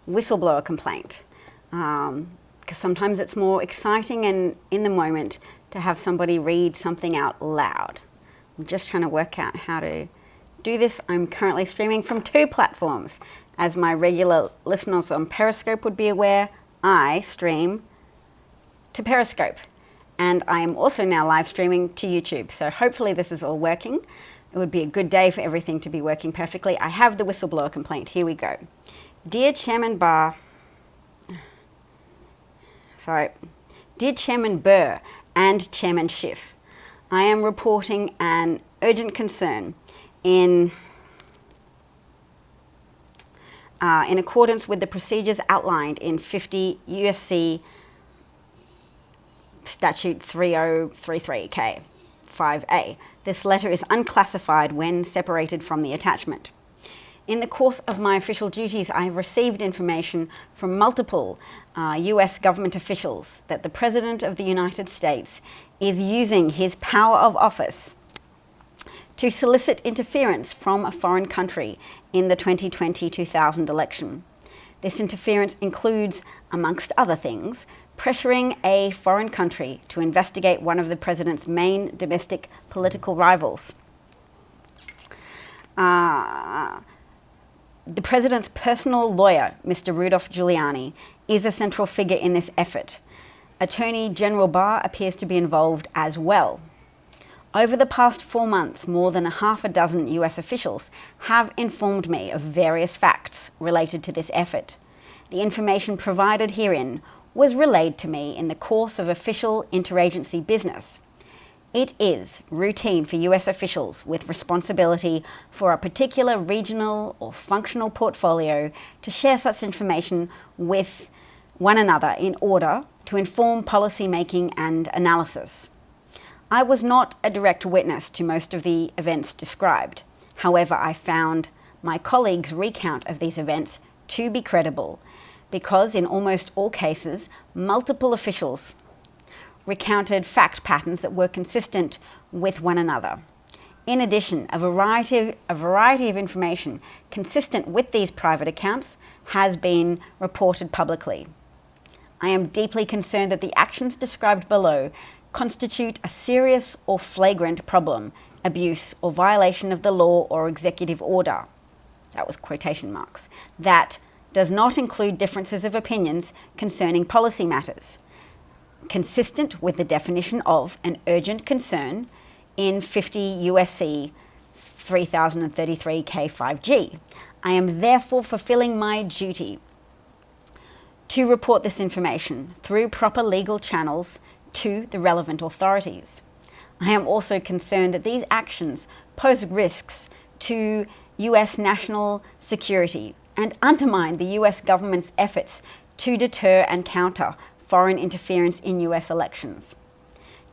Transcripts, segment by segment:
whistleblower complaint. Because sometimes it's more exciting and in the moment to have somebody read something out loud. I'm just trying to work out how to do this. I'm currently streaming from 2 platforms. As my regular listeners on Periscope would be aware, I stream to Periscope. And I am also now live streaming to YouTube. So hopefully this is all working. It would be a good day for everything to be working perfectly. I have the whistleblower complaint. Here we go. Dear Chairman Burr and Chairman Schiff, I am reporting an urgent concern in accordance with the procedures outlined in 50 USC Statute 3033K 5A. This letter is unclassified when separated from the attachment. In the course of my official duties, I have received information from multiple US government officials that the President of the United States is using his power of office to solicit interference from a foreign country in the 2020-2000 election. This interference includes, amongst other things, pressuring a foreign country to investigate one of the President's main domestic political rivals. The President's personal lawyer, Mr. Rudolph Giuliani, is a central figure in this effort. Attorney General Barr appears to be involved as well. Over the past 4 months, more than half a dozen US officials have informed me of various facts related to this effort. The information provided herein was relayed to me in the course of official interagency business. It is routine for US officials with responsibility for a particular regional or functional portfolio to share such information with one another in order to inform policy making and analysis. I was not a direct witness to most of the events described. However, I found my colleagues' recount of these events to be credible because in almost all cases, multiple officials recounted fact patterns that were consistent with one another. In addition, a variety of information consistent with these private accounts has been reported publicly. I am deeply concerned that the actions described below constitute a serious or flagrant problem, abuse, or violation of the law or executive order. That was quotation marks. That does not include differences of opinions concerning policy matters, consistent with the definition of an urgent concern in 50 USC 3033 K5G. I am therefore fulfilling my duty to report this information through proper legal channels to the relevant authorities. I am also concerned that these actions pose risks to US national security and undermine the US government's efforts to deter and counter foreign interference in US elections.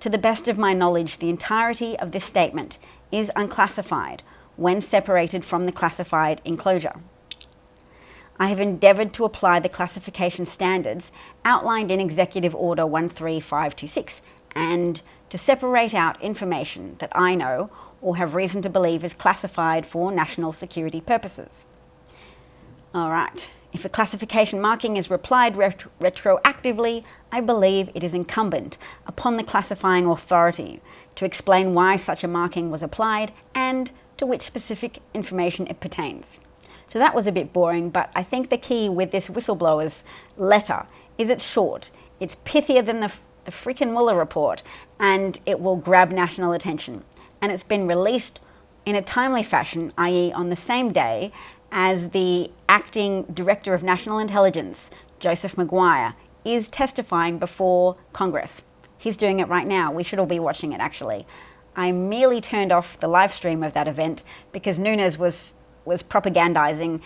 To the best of my knowledge, the entirety of this statement is unclassified when separated from the classified enclosure. I have endeavored to apply the classification standards outlined in Executive Order 13526 and to separate out information that I know or have reason to believe is classified for national security purposes. All right. If a classification marking is applied retroactively, I believe it is incumbent upon the classifying authority to explain why such a marking was applied and to which specific information it pertains. So that was a bit boring, but I think the key with this whistleblower's letter is it's short, it's pithier than the freaking Mueller report, and it will grab national attention. And it's been released in a timely fashion, i.e. on the same day as the acting Director of National Intelligence, Joseph Maguire, is testifying before Congress. He's doing it right now. We should all be watching it, actually. I merely turned off the live stream of that event because Nunes was propagandizing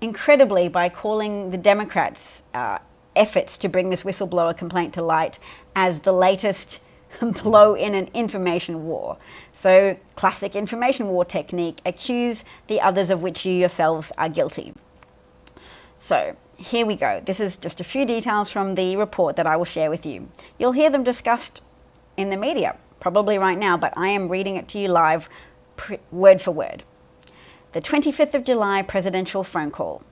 incredibly by calling the Democrats' efforts to bring this whistleblower complaint to light as the latest blow in an information war. So, classic information war technique, accuse the others of which you yourselves are guilty. So, here we go. This is just a few details from the report that I will share with you. You'll hear them discussed in the media, probably right now, but I am reading it to you live, word for word. The 25th of July presidential phone call.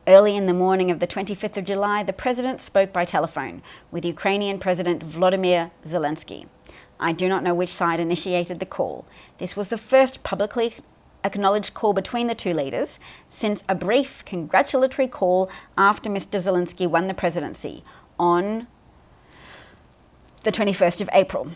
Early in the morning of the 25th of July, the president spoke by telephone with Ukrainian President Volodymyr Zelensky. I do not know which side initiated the call. This was the first publicly acknowledged call between the two leaders since a brief congratulatory call after Mr. Zelensky won the presidency on the 21st of April.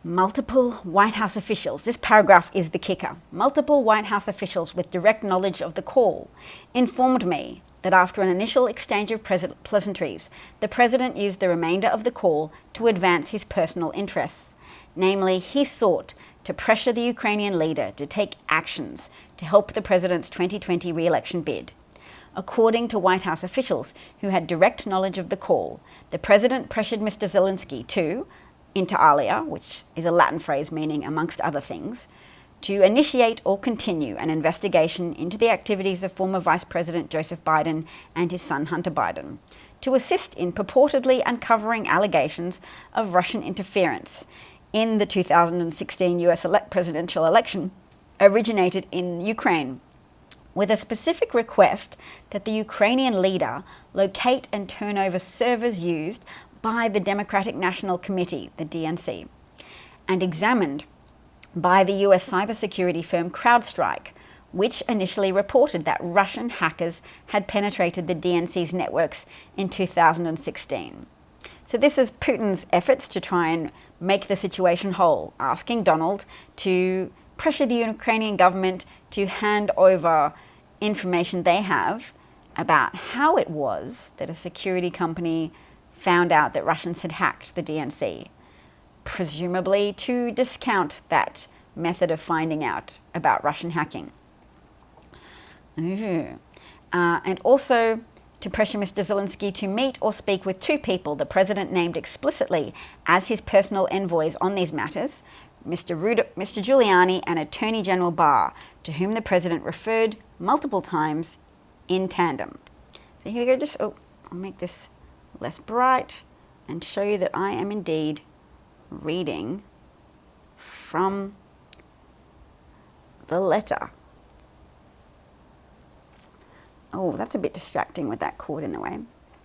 Multiple White House officials, this paragraph is the kicker, multiple White House officials with direct knowledge of the call informed me that after an initial exchange of pleasantries, the president used the remainder of the call to advance his personal interests. Namely, he sought to pressure the Ukrainian leader to take actions to help the president's 2020 re-election bid. According to White House officials who had direct knowledge of the call, the president pressured Mr. Zelensky to, inter alia, which is a Latin phrase meaning amongst other things, to initiate or continue an investigation into the activities of former Vice President Joseph Biden and his son Hunter Biden, to assist in purportedly uncovering allegations of Russian interference in the 2016 US presidential election originated in Ukraine, with a specific request that the Ukrainian leader locate and turn over servers used by the Democratic National Committee, the DNC, and examined by the US cybersecurity firm CrowdStrike, which initially reported that Russian hackers had penetrated the DNC's networks in 2016. So this is Putin's efforts to try and make the situation whole, asking Donald to pressure the Ukrainian government to hand over information they have about how it was that a security company found out that Russians had hacked the DNC, presumably to discount that method of finding out about Russian hacking. And also to pressure Mr. Zelensky to meet or speak with two people the president named explicitly as his personal envoys on these matters, Mr. Giuliani and Attorney General Barr, to whom the president referred multiple times in tandem. So here we go, I'll make this less bright and show you that I am indeed reading from the letter. Oh, that's a bit distracting with that cord in the way.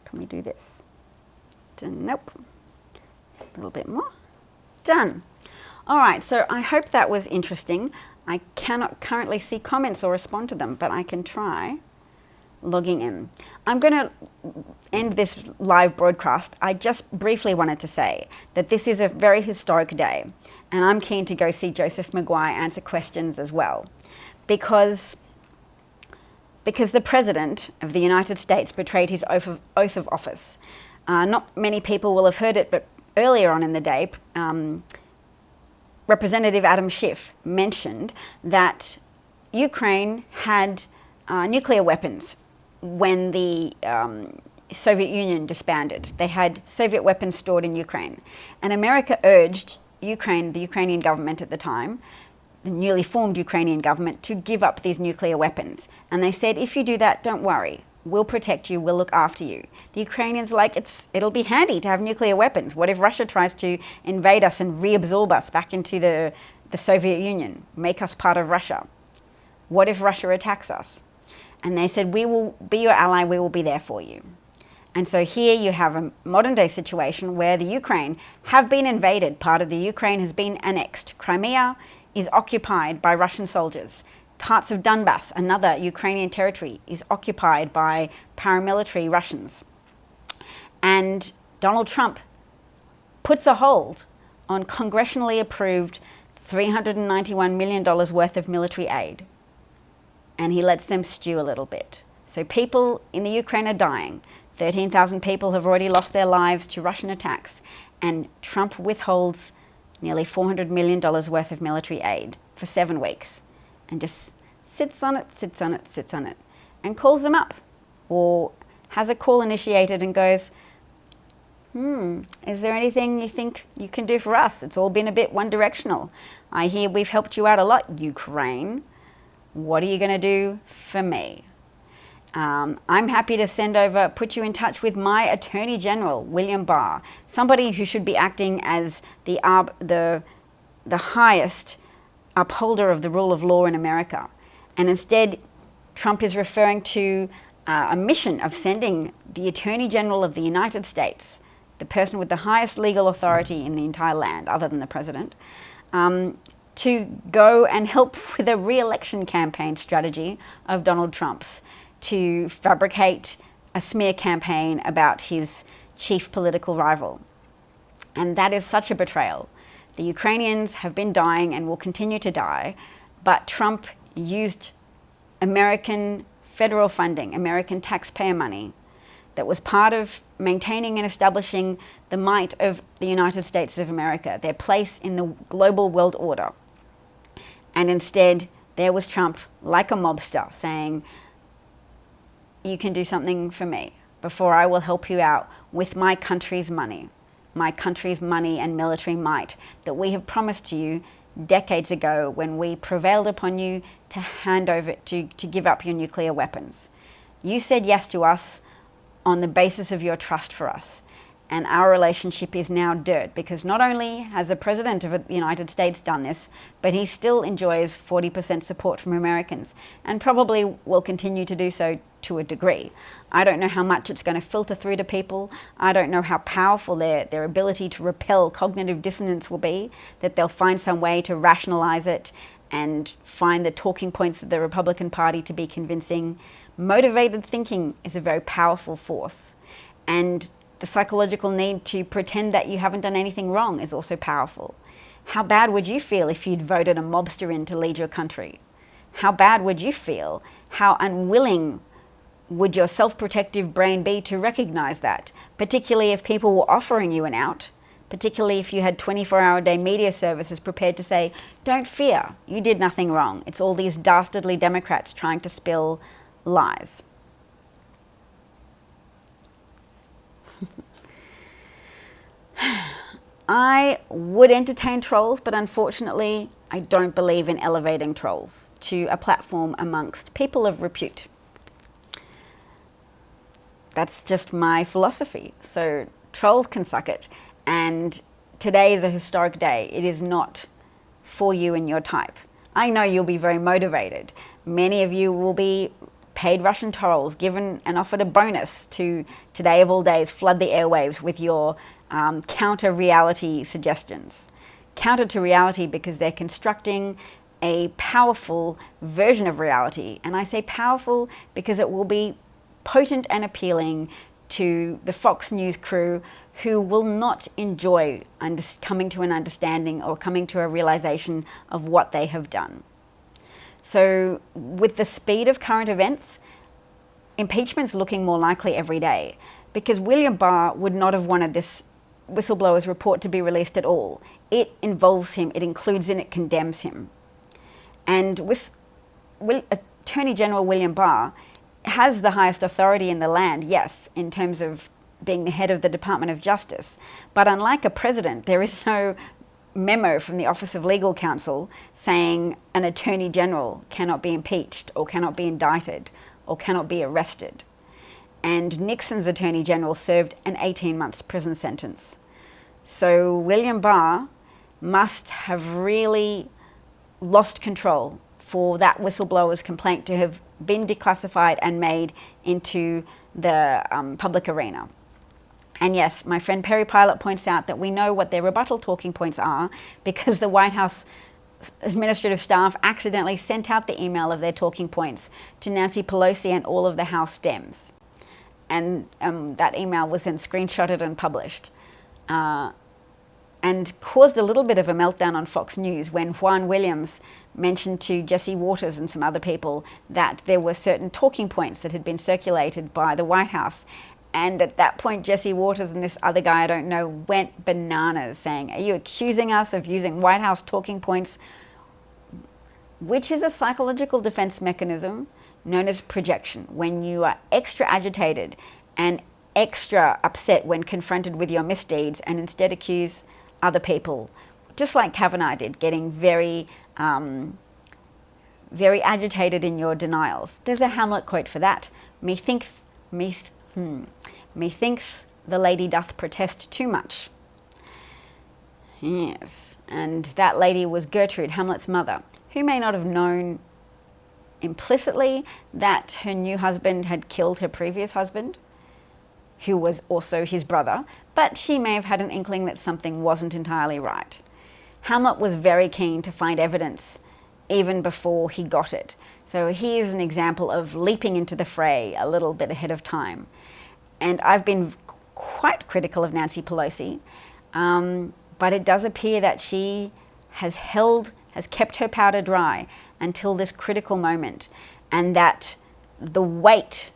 Can we do this? Nope. A little bit more. Done. All right, so I hope that was interesting. I cannot currently see comments or respond to them, but I can try logging in. I'm going to end this live broadcast. I just briefly wanted to say that this is a very historic day, and I'm keen to go see Joseph Maguire answer questions as well, because the President of the United States betrayed his oath of office. Not many people will have heard it, but earlier on in the day, Representative Adam Schiff mentioned that Ukraine had nuclear weapons when the Soviet Union disbanded. They had Soviet weapons stored in Ukraine. And America urged Ukraine, the Ukrainian government at the time, the newly formed Ukrainian government, to give up these nuclear weapons. And they said, if you do that, don't worry. We'll protect you. We'll look after you. The Ukrainians are like, it'll be handy to have nuclear weapons. What if Russia tries to invade us and reabsorb us back into the Soviet Union, make us part of Russia? What if Russia attacks us? And they said, we will be your ally. We will be there for you. And so here you have a modern day situation where the Ukraine have been invaded. Part of the Ukraine has been annexed. Crimea is occupied by Russian soldiers. Parts of Donbass, another Ukrainian territory, is occupied by paramilitary Russians. And Donald Trump puts a hold on congressionally approved $391 million worth of military aid. And he lets them stew a little bit. So people in the Ukraine are dying. 13,000 people have already lost their lives to Russian attacks. And Trump withholds nearly $400 million worth of military aid for 7 weeks. And just sits on it, and calls them up, or has a call initiated and goes, is there anything you think you can do for us? It's all been a bit one-directional. I hear we've helped you out a lot, Ukraine. What are you going to do for me? I'm happy to put you in touch with my Attorney General, William Barr, somebody who should be acting as the highest upholder of the rule of law in America. And instead, Trump is referring to a mission of sending the Attorney General of the United States, the person with the highest legal authority in the entire land, other than the president, to go and help with a re-election campaign strategy of Donald Trump's to fabricate a smear campaign about his chief political rival. And that is such a betrayal. The Ukrainians have been dying and will continue to die, but Trump used American federal funding, American taxpayer money, that was part of maintaining and establishing the might of the United States of America, their place in the global world order. And instead, there was Trump, like a mobster, saying, you can do something for me before I will help you out with my country's money and military might that we have promised to you decades ago when we prevailed upon you to hand over, to give up your nuclear weapons. You said yes to us on the basis of your trust for us. And our relationship is now dirt because not only has the President of the United States done this, but he still enjoys 40% support from Americans and probably will continue to do so to a degree. I don't know how much it's going to filter through to people. I don't know how powerful their ability to repel cognitive dissonance will be, that they'll find some way to rationalize it and find the talking points of the Republican Party to be convincing. Motivated thinking is a very powerful force. And the psychological need to pretend that you haven't done anything wrong is also powerful. How bad would you feel if you'd voted a mobster in to lead your country? How bad would you feel? How unwilling would your self-protective brain be to recognize that, particularly if people were offering you an out, particularly if you had 24-hour-a-day media services prepared to say, don't fear, you did nothing wrong. It's all these dastardly Democrats trying to spill lies. I would entertain trolls, but unfortunately, I don't believe in elevating trolls to a platform amongst people of repute. That's just my philosophy. So trolls can suck it. And today is a historic day. It is not for you and your type. I know you'll be very motivated. Many of you will be paid Russian trolls, given and offered a bonus to today of all days flood the airwaves with your counter reality suggestions. Counter to reality because they're constructing a powerful version of reality. And I say powerful because it will be potent and appealing to the Fox News crew who will not enjoy coming to an understanding or coming to a realization of what they have done. So with the speed of current events, impeachment's looking more likely every day because William Barr would not have wanted this whistleblower's report to be released at all. It involves him, it includes and it condemns him. And Attorney General William Barr has the highest authority in the land, yes, in terms of being the head of the Department of Justice. But unlike a president, there is no memo from the Office of Legal Counsel saying an attorney general cannot be impeached or cannot be indicted or cannot be arrested. And Nixon's attorney general served an 18-month prison sentence. So William Barr must have really lost control for that whistleblower's complaint to have been declassified and made into the public arena. And yes, my friend Perry Pilot points out that we know what their rebuttal talking points are because the White House administrative staff accidentally sent out the email of their talking points to Nancy Pelosi and all of the House Dems. And that email was then screenshotted and published. And caused a little bit of a meltdown on Fox News when Juan Williams mentioned to Jesse Waters and some other people that there were certain talking points that had been circulated by the White House. And at that point, Jesse Waters and this other guy, I don't know, went bananas saying, are you accusing us of using White House talking points? Which is a psychological defense mechanism known as projection. When you are extra agitated and extra upset when confronted with your misdeeds and instead accuse other people, just like Kavanaugh did, getting very agitated in your denials. There's a Hamlet quote for that. Methinks the lady doth protest too much. Yes, and that lady was Gertrude, Hamlet's mother, who may not have known implicitly that her new husband had killed her previous husband, who was also his brother, but she may have had an inkling that something wasn't entirely right. Hamlet was very keen to find evidence even before he got it. So he is an example of leaping into the fray a little bit ahead of time. And I've been quite critical of Nancy Pelosi, but it does appear that she has kept her powder dry until this critical moment, and that the weight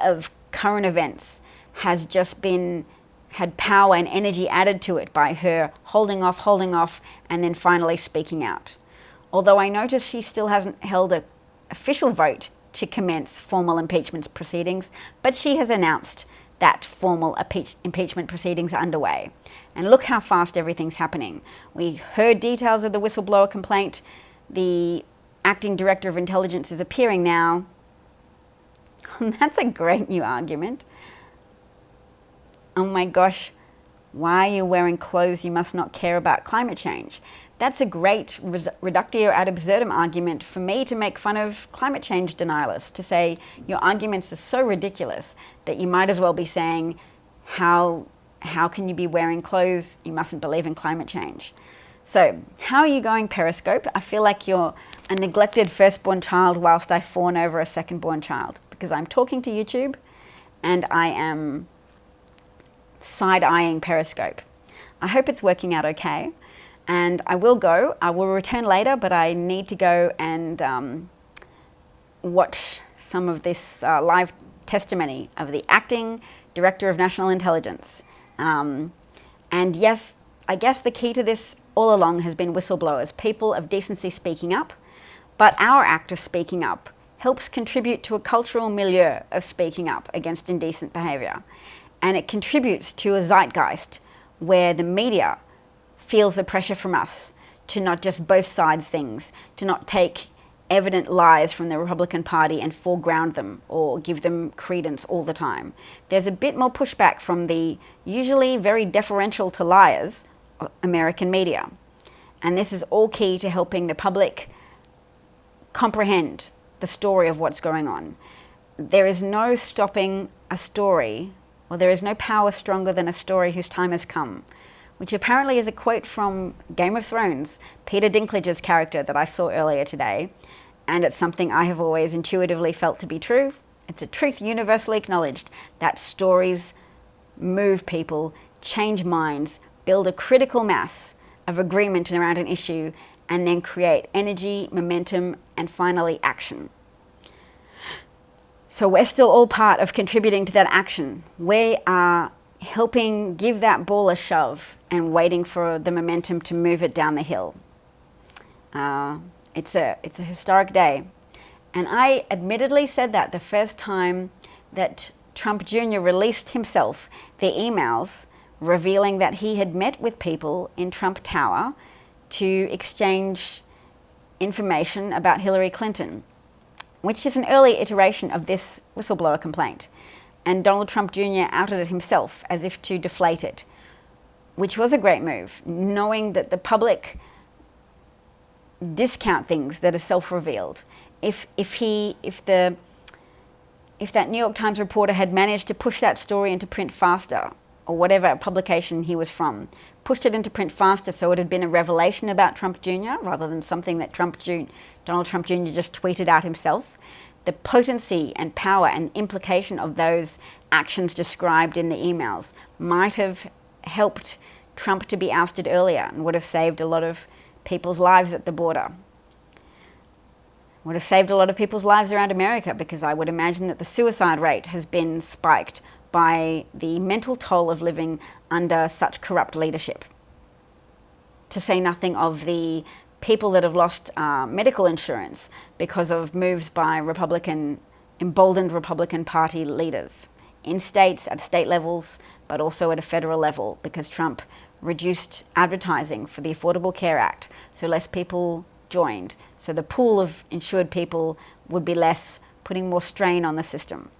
of current events has just had power and energy added to it by her holding off, and then finally speaking out. Although I notice she still hasn't held an official vote to commence formal impeachment proceedings, but she has announced that formal impeachment proceedings are underway. And look how fast everything's happening. We heard details of the whistleblower complaint. The acting director of intelligence is appearing now. That's a great new argument. Oh my gosh, why are you wearing clothes you must not care about climate change? That's a great reductio ad absurdum argument for me to make fun of climate change denialists, to say your arguments are so ridiculous that you might as well be saying, how can you be wearing clothes? You mustn't believe in climate change. So how are you going, Periscope? I feel like you're a neglected firstborn child whilst I fawn over a secondborn child, because I'm talking to YouTube and I am side-eyeing Periscope. I hope it's working out okay. And I will return later, but I need to go and watch some of this live testimony of the acting director of national intelligence. And yes, I guess the key to this all along has been whistleblowers, people of decency speaking up, but our act of speaking up helps contribute to a cultural milieu of speaking up against indecent behaviour. And it contributes to a zeitgeist where the media feels the pressure from us to not just both sides things, to not take evident lies from the Republican Party and foreground them or give them credence all the time. There's a bit more pushback from the usually very deferential to liars American media. And this is all key to helping the public comprehend the story of what's going on. There is no stopping a story, or there is no power stronger than a story whose time has come, which apparently is a quote from Game of Thrones, Peter Dinklage's character that I saw earlier today. And it's something I have always intuitively felt to be true. It's a truth universally acknowledged that stories move people, change minds, build a critical mass of agreement around an issue, and then create energy, momentum, and finally action. So we're still all part of contributing to that action. We are helping give that ball a shove and waiting for the momentum to move it down the hill. It's a historic day. And I admittedly said that the first time that Trump Jr. released himself the emails revealing that he had met with people in Trump Tower to exchange information about Hillary Clinton, which is an early iteration of this whistleblower complaint. And Donald Trump Jr. outed it himself as if to deflate it, which was a great move, knowing that the public discount things that are self-revealed. If that New York Times reporter had managed to push that story into print faster, or whatever publication he was from, pushed it into print faster so it had been a revelation about Trump Jr. rather than something that Donald Trump Jr. just tweeted out himself, the potency and power and implication of those actions described in the emails might have helped Trump to be ousted earlier and would have saved a lot of people's lives at the border. Would have saved a lot of people's lives around America, because I would imagine that the suicide rate has been spiked by the mental toll of living under such corrupt leadership. To say nothing of the people that have lost medical insurance because of moves by emboldened Republican Party leaders in states, at state levels, but also at a federal level, because Trump reduced advertising for the Affordable Care Act, so less people joined. So the pool of insured people would be less, putting more strain on the system,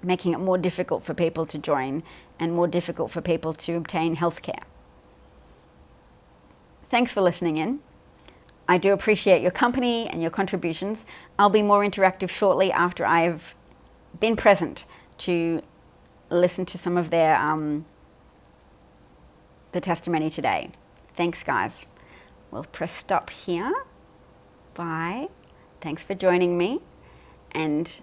making it more difficult for people to join and more difficult for people to obtain health care. Thanks for listening in. I do appreciate your company and your contributions. I'll be more interactive shortly after I've been present to listen to some of their the testimony today. Thanks, guys. We'll press stop here. Bye. Thanks for joining me, and